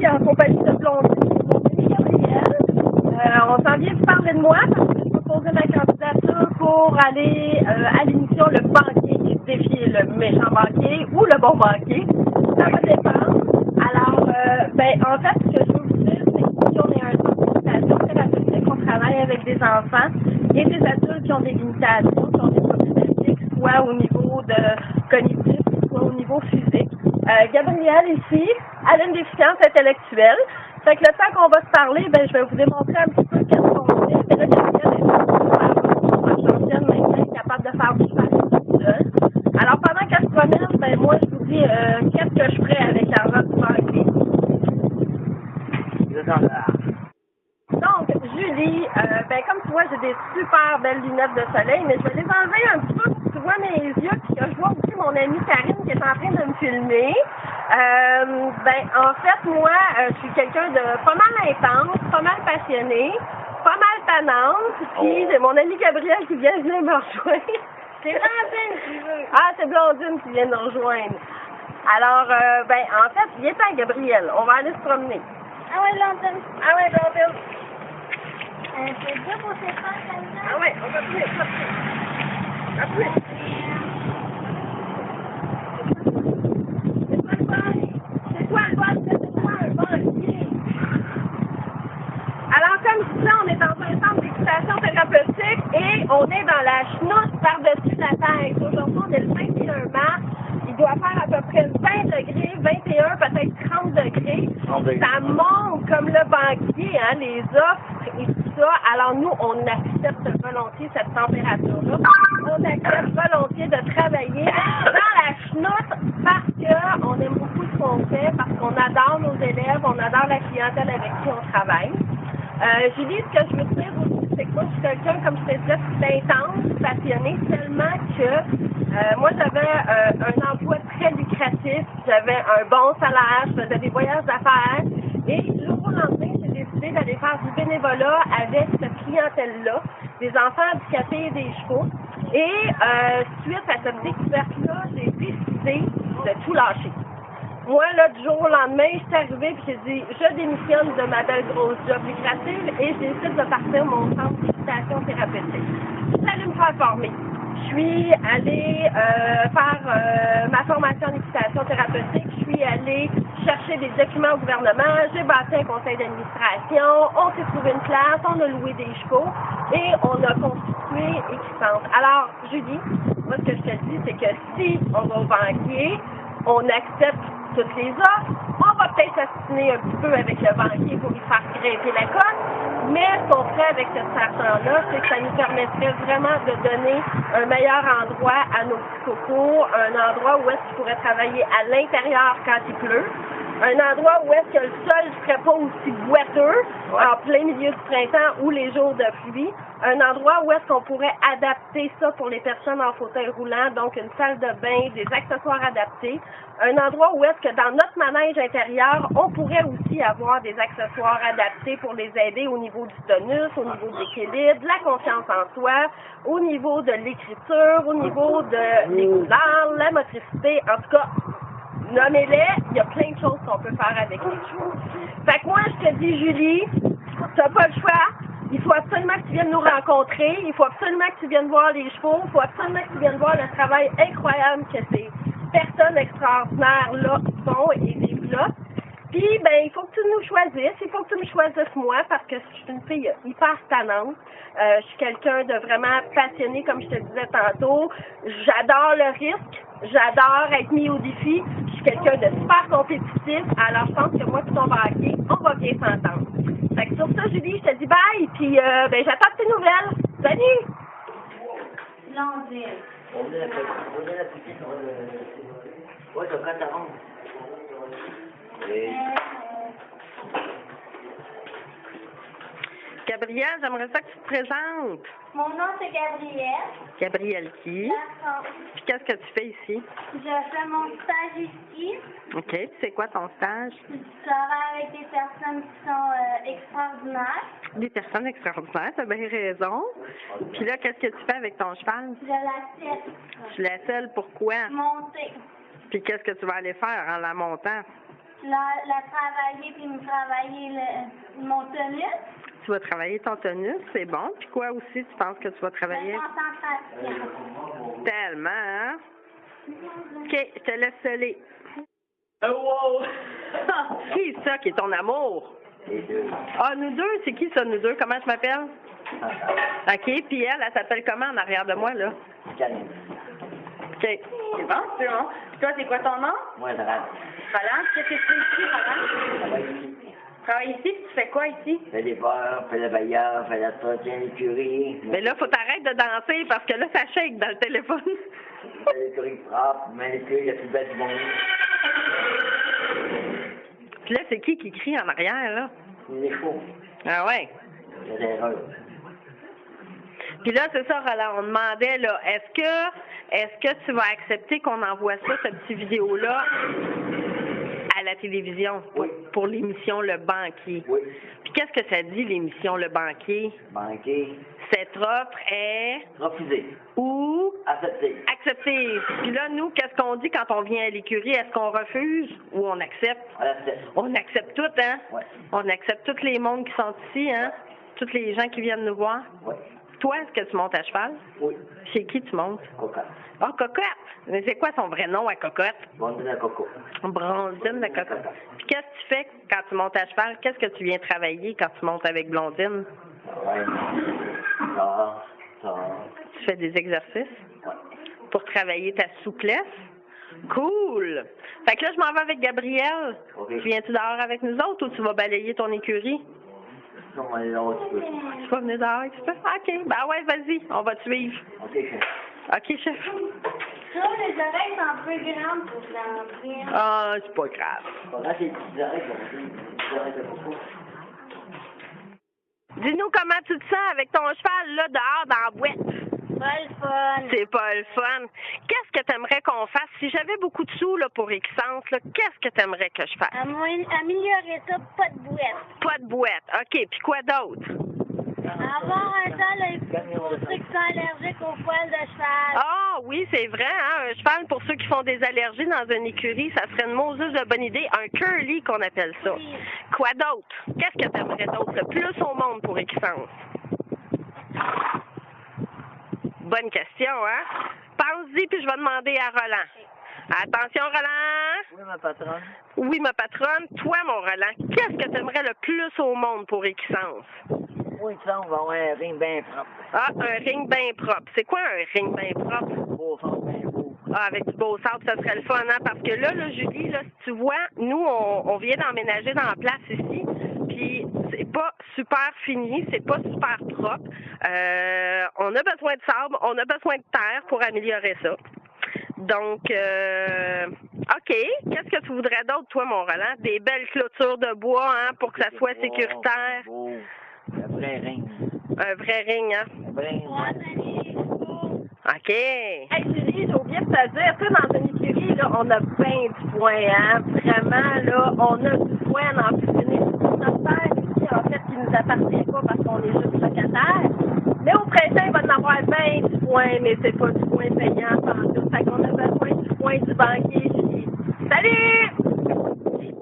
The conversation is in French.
ici en compagnie de Blondine, mon ami Gabriel. On s'en vient de parler de moi parce que je peux poser ma candidature pour aller à l'émission Le Banquier qui défie le méchant banquier ou le bon banquier. Ça va dépendre. Alors, en fait, ce que je veux vous dire, c'est que si on est un centre d'éducation thérapeutique, on travaille avec des enfants et des adultes qui ont des limitations, qui ont des problématiques, soit au niveau de cognitif, soit au niveau physique. Gabrielle ici, elle a une déficience intellectuelle. Fait que le temps qu'on va se parler, je vais vous démontrer un petit peu qu'est-ce qu'on fait. Mais là, Gabrielle est championne maintenant, capable de faire du sport toute seule. Alors, pendant qu'elle se promène, moi, je vous dis qu'est-ce que je ferais avec l'argent du banquier. Donc, Julie, comme tu vois, j'ai des super belles lunettes de soleil, mais je vais les enlever un petit peu pour que tu vois mes yeux, puis que je vois aussi mon amie Karine qui est en train de me filmer. En fait, moi, je suis quelqu'un de pas mal intense, pas mal passionné, pas mal tannante, puis j'ai mon amie Gabrielle qui vient venir me rejoindre. C'est Blondine qui veut. Ah, c'est Blondine qui vient nous rejoindre. Alors, en fait, viens à Gabrielle, on va aller se promener. Ah ouais, Blondine. Ah ouais, Blondine. C'est dur pour ses frères comme ça. Ah ouais, on va appuyer. Appuyer. C'est quoi le bol? C'est quoi un banquier? Alors, comme je disais, on est dans un centre d'éducation thérapeutique et on est dans la chenoute par-dessus la tête. Aujourd'hui, on est le 21 mars. Il doit faire à peu près 20 degrés, 21, peut-être 30 degrés. Ça monte comme le banquier, hein, les offres et tout ça. Alors, nous, on accepte volontiers cette température-là. On accepte volontiers de travailler dans la chenoute parce qu'on aime beaucoup ce qu'on fait, parce qu'on adore nos élèves, on adore la clientèle avec qui on travaille. Julie, ce que je veux te dire aussi, c'est que moi, je suis quelqu'un, comme je te disais, intense, passionné, tellement que moi, j'avais un emploi très lucratif, j'avais un bon salaire, je faisais des voyages d'affaires, et le jour au lendemain, j'ai décidé d'aller faire du bénévolat avec cette clientèle-là, des enfants handicapés et des chevaux, et suite à cette découverte-là, j'ai décidé de tout lâcher. Moi, là, du jour au lendemain, je suis arrivée et j'ai dit, je démissionne de ma belle grosse job lucrative et je décide de partir mon centre d'éducation thérapeutique. Je suis allée me faire former. Je suis allée faire ma formation en éducation thérapeutique. Je suis allée chercher des documents au gouvernement. J'ai bâti un conseil d'administration. On s'est trouvé une place. On a loué des chevaux et on a constitué Équipante. Alors, Julie, moi, ce que je te dis, c'est que si on va au banquier, on accepte toutes les offres. On va peut-être s'assiner un petit peu avec le banquier pour lui faire grimper la cote, mais ce qu'on ferait avec cet argent-là, c'est que ça nous permettrait vraiment de donner un meilleur endroit à nos petits cocos, un endroit où est-ce qu'ils pourraient travailler à l'intérieur quand il pleut, un endroit où est-ce que le sol ne serait pas aussi boiteux en plein milieu du printemps ou les jours de pluie, un endroit où est-ce qu'on pourrait adapter ça pour les personnes en fauteuil roulant, donc une salle de bain, des accessoires adaptés, un endroit où est-ce que dans notre manège intérieur, on pourrait aussi avoir des accessoires adaptés pour les aider au niveau du tonus, au niveau de l'équilibre, de la confiance en soi, au niveau de l'écriture, au niveau de les couleurs, la motricité, en tout cas, nommez-les, il y a plein de choses qu'on peut faire avec les chevaux. Fait que moi, je te dis, Julie, tu n'as pas le choix. Il faut absolument que tu viennes nous rencontrer. Il faut absolument que tu viennes voir les chevaux. Il faut absolument que tu viennes voir le travail incroyable que ces personnes extraordinaires-là font et vivent là. Puis, il faut que tu nous choisisses. Il faut que tu me choisisses moi parce que je suis une fille hyper tannante. Je suis quelqu'un de vraiment passionné, comme je te disais tantôt. J'adore le risque. J'adore être mis au défi. Je suis quelqu'un de super compétitif. Alors, je pense que moi et ton banquier, on va bien s'entendre. Fait que sur ça, Julie, je te dis bye. Puis, j'attends tes nouvelles. Salut! Blondine. On est la petite, ouais, t'as 4 ans. Gabrielle, j'aimerais ça que tu te présentes. Mon nom, c'est Gabrielle. Gabrielle qui? D'accord. Puis qu'est-ce que tu fais ici? Je fais mon stage ici. OK. C'est quoi ton stage? Je travaille avec des personnes qui sont extraordinaires. Des personnes extraordinaires, t'as bien raison. Puis là, qu'est-ce que tu fais avec ton cheval? Je la teste. Tu la selles pourquoi? Monter. Puis qu'est-ce que tu vas aller faire en la montant? la travailler puis me travailler mon tonus. Tu vas travailler ton tonus, c'est bon. Puis quoi aussi, tu penses que tu vas travailler? La concentration. Tellement, hein? OK, je te laisse seller. Oh, wow! Qui est ça qui est ton amour? Les deux. Ah, nous deux? C'est qui ça, nous deux? Comment je m'appelle? OK, puis elle s'appelle comment en arrière de moi, là? Canine. OK. C'est bon, c'est bon. Toi, c'est quoi ton nom? Moi, je rate. Roland, qu'est-ce que tu fais ici, Roland? Ça va ici. Tu travailles ici, puis tu fais quoi ici? Fais des beurres, fais le baillard, fais l'entretien, l'écurie. Mais là, faut t'arrêter de danser parce que là, ça shake dans le téléphone. Fais l'écurie propre, mets l'écurie la plus belle du monde. Puis là, c'est qui crie en arrière, là? Il est faux. Ah ouais. C'est l'erreur. Puis là, c'est ça, Roland, on demandait, là, est-ce que tu vas accepter qu'on envoie ça, cette petite vidéo-là, à la télévision pour l'émission Le Banquier? Oui. Puis qu'est-ce que ça dit, l'émission Le Banquier? Manqué. Cette offre est Refusé. ou Accepté. acceptée. Puis là, nous, qu'est-ce qu'on dit quand on vient à l'écurie? Est-ce qu'on refuse ou on accepte? On accepte. On accepte tout, hein? Ouais. On accepte tous les mondes qui sont ici, hein? Tous les gens qui viennent nous voir. Oui. Toi, est-ce que tu montes à cheval? Oui. Chez qui tu montes? Coca. Ah, Cocotte! Mais c'est quoi son vrai nom à Cocotte? Bondine à coco. Blondine de Cocotte. Puis qu'est-ce que tu fais quand tu montes à cheval? Qu'est-ce que tu viens travailler quand tu montes avec Blondine? Ouais. Ça. Tu fais des exercices? Ouais. Pour travailler ta souplesse? Cool! Fait que là, je m'en vais avec Gabriel. OK. Tu viens-tu dehors avec nous autres ou tu vas balayer ton écurie? Non, on est là, tu peux. Tu vas venir dehors avec ça? OK. Ben ouais, vas-y. On va te suivre. OK, chef. OK, chef. Je trouve les oreilles sont un peu grandes pour l'entrer. Ah, c'est pas grave. Là, c'est des petites oreilles comme ça. Des petites oreilles de coco. Dis-nous comment tu te sens avec ton cheval, là, dehors, dans la boîte. Pas le fun. C'est pas le fun. Qu'est-ce que t'aimerais qu'on fasse? Si j'avais beaucoup de sous, là, pour Excense, là, qu'est-ce que t'aimerais que je fasse? Améliorer ça, pas de bouette. Pas de boîte. OK. Puis quoi d'autre? Avoir un sol pour ceux qui sont allergiques aux poils de cheval. Ah oui, c'est vrai, hein? Un cheval pour ceux qui font des allergies dans une écurie, ça serait une moseuse de bonne idée. Un curly qu'on appelle ça. Oui. Quoi d'autre? Qu'est-ce que t'aimerais d'autre? Le plus au monde pour Excense? Bonne question, hein? Pense-y, puis je vais demander à Roland. Attention, Roland! Oui, ma patronne. Oui, ma patronne. Toi, mon Roland, qu'est-ce que t'aimerais le plus au monde pour Excense? Oui, ça, on va avoir un ring bien propre. Ah, un ring bien propre. C'est quoi un ring bien propre? Beau sable, bien beau. Ah, avec du beau sable, ça serait le fun, hein? Parce que là, Julie, là, si tu vois, nous, on vient d'emménager dans la place ici, puis c'est pas super fini, c'est pas super propre. On a besoin de sable, on a besoin de terre pour améliorer ça. Donc, OK. Qu'est-ce que tu voudrais d'autre, toi, mon Roland? Des belles clôtures de bois, hein, pour que ça soit sécuritaire. Beau. Un vrai ring. Un vrai ring, hein? Un vrai ring. OK. Hey Julie, j'ai oublié de te dire, tu sais, dans une écurie, là, on a bien du foin, hein. Vraiment, là, on a du foin en plus. Notre terre ici, en fait, qui nous appartient pas parce qu'on est juste locataire. Mais au printemps, il va en avoir bien du foin, mais c'est pas du foin payant, sans tout. Fait qu'on a besoin du foin du banquier, Julie. Salut!